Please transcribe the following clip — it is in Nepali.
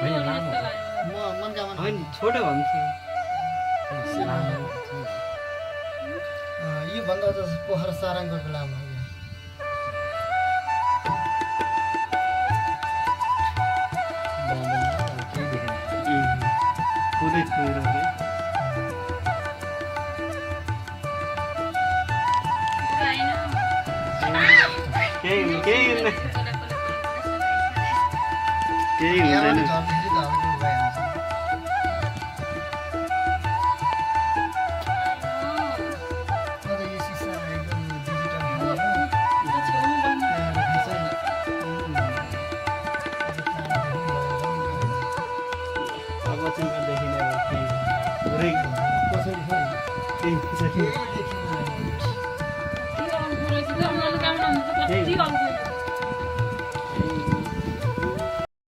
होइन लामो होइन छोटो भन्थ्यो लामो यो भन्दा त पोखरा सारङको लामो पुरै छोइरहेको केही हुँदैन केही हुँदैन Hindi ako